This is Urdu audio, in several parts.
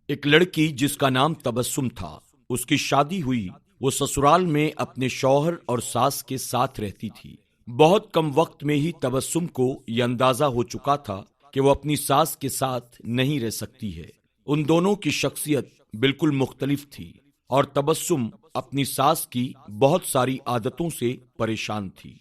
ایک لڑکی جس کا نام تبسم تھا، اس کی شادی ہوئی۔ وہ سسرال میں اپنے شوہر اور ساس کے ساتھ رہتی تھی۔ بہت کم وقت میں ہی تبسم کو یہ اندازہ ہو چکا تھا کہ وہ اپنی ساس کے ساتھ نہیں رہ سکتی ہے۔ ان دونوں کی شخصیت بالکل مختلف تھی اور تبسم اپنی ساس کی بہت ساری عادتوں سے پریشان تھی۔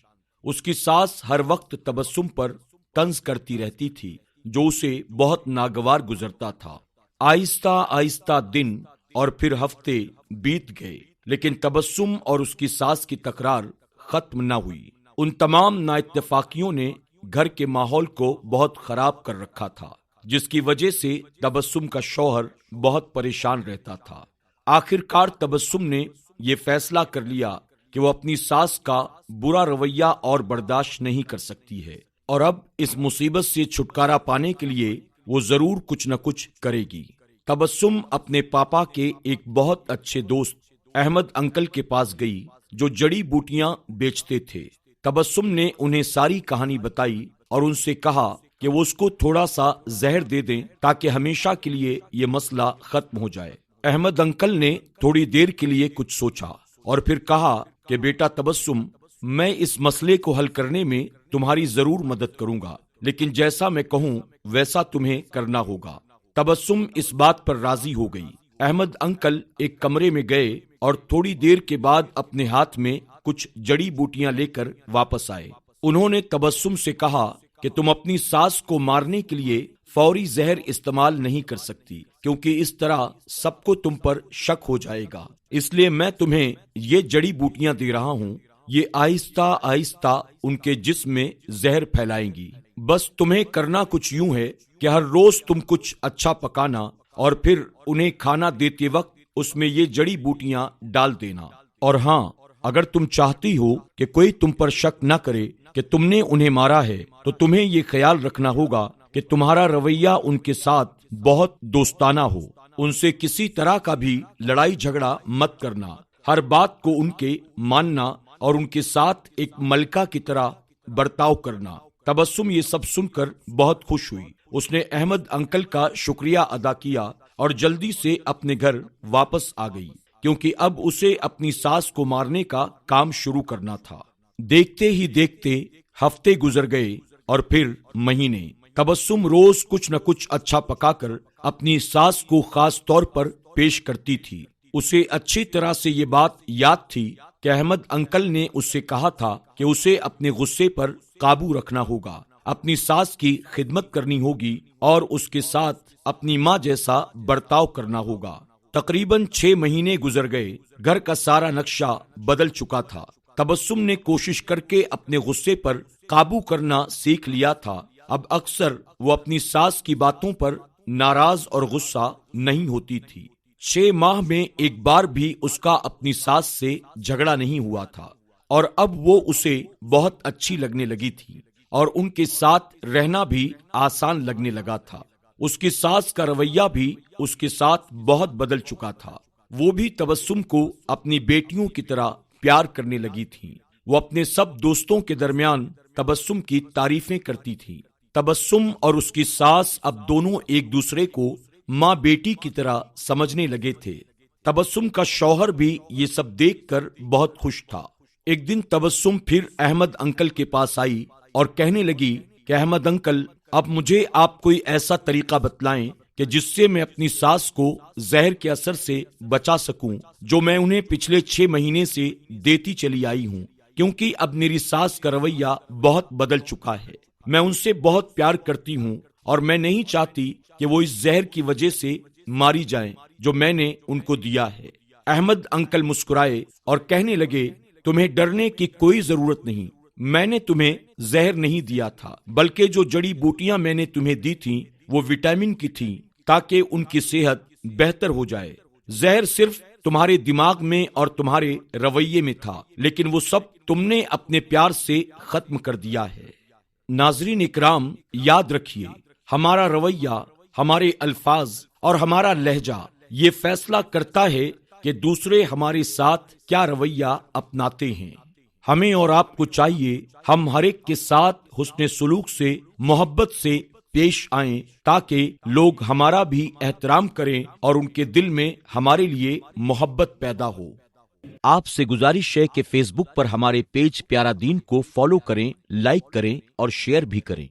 اس کی ساس ہر وقت تبسم پر طنز کرتی رہتی تھی، جو اسے بہت ناگوار گزرتا تھا۔ آہستہ آہستہ دن اور پھر ہفتے بیت گئے، لیکن تبسم اور اس کی ساس کی تکرار ختم نہ ہوئی۔ ان تمام نااتفاقیوں نے گھر کے ماحول کو بہت خراب کر رکھا تھا، جس کی وجہ سے تبسم کا شوہر بہت پریشان رہتا تھا۔ آخر کار تبسم نے یہ فیصلہ کر لیا کہ وہ اپنی ساس کا برا رویہ اور برداشت نہیں کر سکتی ہے، اور اب اس مصیبت سے چھٹکارا پانے کے لیے وہ ضرور کچھ نہ کچھ کرے گی۔ تبسم اپنے پاپا کے ایک بہت اچھے دوست احمد انکل کے پاس گئی، جو جڑی بوٹیاں بیچتے تھے۔ تبسم نے انہیں ساری کہانی بتائی اور ان سے کہا کہ وہ اس کو تھوڑا سا زہر دے دیں تاکہ ہمیشہ کے لیے یہ مسئلہ ختم ہو جائے۔ احمد انکل نے تھوڑی دیر کے لیے کچھ سوچا اور پھر کہا کہ بیٹا تبسم، میں اس مسئلے کو حل کرنے میں تمہاری ضرور مدد کروں گا، لیکن جیسا میں کہوں ویسا تمہیں کرنا ہوگا۔ تبسم اس بات پر راضی ہو گئی۔ احمد انکل ایک کمرے میں گئے اور تھوڑی دیر کے بعد اپنے ہاتھ میں کچھ جڑی بوٹیاں لے کر واپس آئے۔ انہوں نے تبسم سے کہا کہ تم اپنی ساس کو مارنے کے لیے فوری زہر استعمال نہیں کر سکتی، کیونکہ اس طرح سب کو تم پر شک ہو جائے گا۔ اس لیے میں تمہیں یہ جڑی بوٹیاں دے رہا ہوں، یہ آہستہ آہستہ ان کے جسم میں زہر پھیلائیں گی۔ بس تمہیں کرنا کچھ یوں ہے کہ ہر روز تم کچھ اچھا پکانا اور پھر انہیں کھانا دیتے وقت اس میں یہ جڑی بوٹیاں ڈال دینا۔ اور ہاں، اگر تم چاہتی ہو کہ کوئی تم پر شک نہ کرے کہ تم نے انہیں مارا ہے، تو تمہیں یہ خیال رکھنا ہوگا کہ تمہارا رویہ ان کے ساتھ بہت دوستانہ ہو۔ ان سے کسی طرح کا بھی لڑائی جھگڑا مت کرنا، ہر بات کو ان کے ماننا اور ان کے ساتھ ایک ملکہ کی طرح برتاؤ کرنا۔ تبسم یہ سب سن کر بہت خوش ہوئی۔ اس نے احمد انکل کا شکریہ ادا کیا اور جلدی سے اپنے گھر واپس آ گئی، کیونکہ اب اسے اپنی ساس کو مارنے کا کام شروع کرنا تھا۔ دیکھتے ہی دیکھتے ہفتے گزر گئے اور پھر مہینے۔ تبسم روز کچھ نہ کچھ اچھا پکا کر اپنی ساس کو خاص طور پر پیش کرتی تھی۔ اسے اچھی طرح سے یہ بات یاد تھی کہ احمد انکل نے اس سے کہا تھا کہ اسے اپنے غصے پر قابو رکھنا ہوگا، اپنی ساس کی خدمت کرنی ہوگی اور اس کے ساتھ اپنی ماں جیسا برتاؤ کرنا ہوگا۔ تقریباً 6 مہینے گزر گئے۔ گھر کا سارا نقشہ بدل چکا تھا۔ تبسم نے کوشش کر کے اپنے غصے پر قابو کرنا سیکھ لیا تھا۔ اب اکثر وہ اپنی ساس کی باتوں پر ناراض اور غصہ نہیں ہوتی تھی۔ 6 ماہ میں ایک بار بھی اس کا اپنی ساس سے جھگڑا نہیں ہوا تھا، اور اب وہ اسے بہت اچھی لگنے لگی تھی اور ان کے ساتھ رہنا بھی آسان لگنے لگا تھا۔ اس کی ساس کا رویہ بھی اس کے ساتھ بہت بدل چکا تھا۔ وہ بھی تبسم کو اپنی بیٹیوں کی طرح پیار کرنے لگی تھی۔ وہ اپنے سب دوستوں کے درمیان تبسم کی تعریفیں کرتی تھی۔ تبسم اور اس کی ساس اب دونوں ایک دوسرے کو ماں بیٹی کی طرح سمجھنے لگے تھے۔ تبسم کا شوہر بھی یہ سب دیکھ کر بہت خوش تھا۔ ایک دن تبسم پھر احمد انکل کے پاس آئی اور کہنے لگی کہ احمد انکل، اب مجھے آپ کوئی ایسا طریقہ بتلائیں کہ جس سے میں اپنی ساس کو زہر کے اثر سے بچا سکوں، جو میں انہیں پچھلے 6 مہینے سے دیتی چلی آئی ہوں، کیونکہ اب میری ساس کا رویہ بہت بدل چکا ہے۔ میں ان سے بہت پیار کرتی ہوں اور میں نہیں چاہتی کہ وہ اس زہر کی وجہ سے ماری جائیں جو میں نے ان کو دیا ہے۔ احمد انکل مسکرائے اور کہنے لگے، تمہیں ڈرنے کی کوئی ضرورت نہیں، میں نے تمہیں زہر نہیں دیا تھا، بلکہ جو جڑی بوٹیاں میں نے تمہیں دی تھیں وہ وٹامن کی تھیں تاکہ ان کی صحت بہتر ہو جائے۔ زہر صرف تمہارے دماغ میں اور تمہارے رویے میں تھا، لیکن وہ سب تم نے اپنے پیار سے ختم کر دیا ہے۔ ناظرین اکرام، یاد رکھیے، ہمارا رویہ، ہمارے الفاظ اور ہمارا لہجہ یہ فیصلہ کرتا ہے کہ دوسرے ہمارے ساتھ کیا رویہ اپناتے ہیں۔ ہمیں اور آپ کو چاہیے ہم ہر ایک کے ساتھ حسن سلوک سے، محبت سے پیش آئیں تاکہ لوگ ہمارا بھی احترام کریں اور ان کے دل میں ہمارے لیے محبت پیدا ہو۔ آپ سے گزارش ہے کہ فیس بک پر ہمارے پیج پیارا دین کو فالو کریں، لائک کریں اور شیئر بھی کریں۔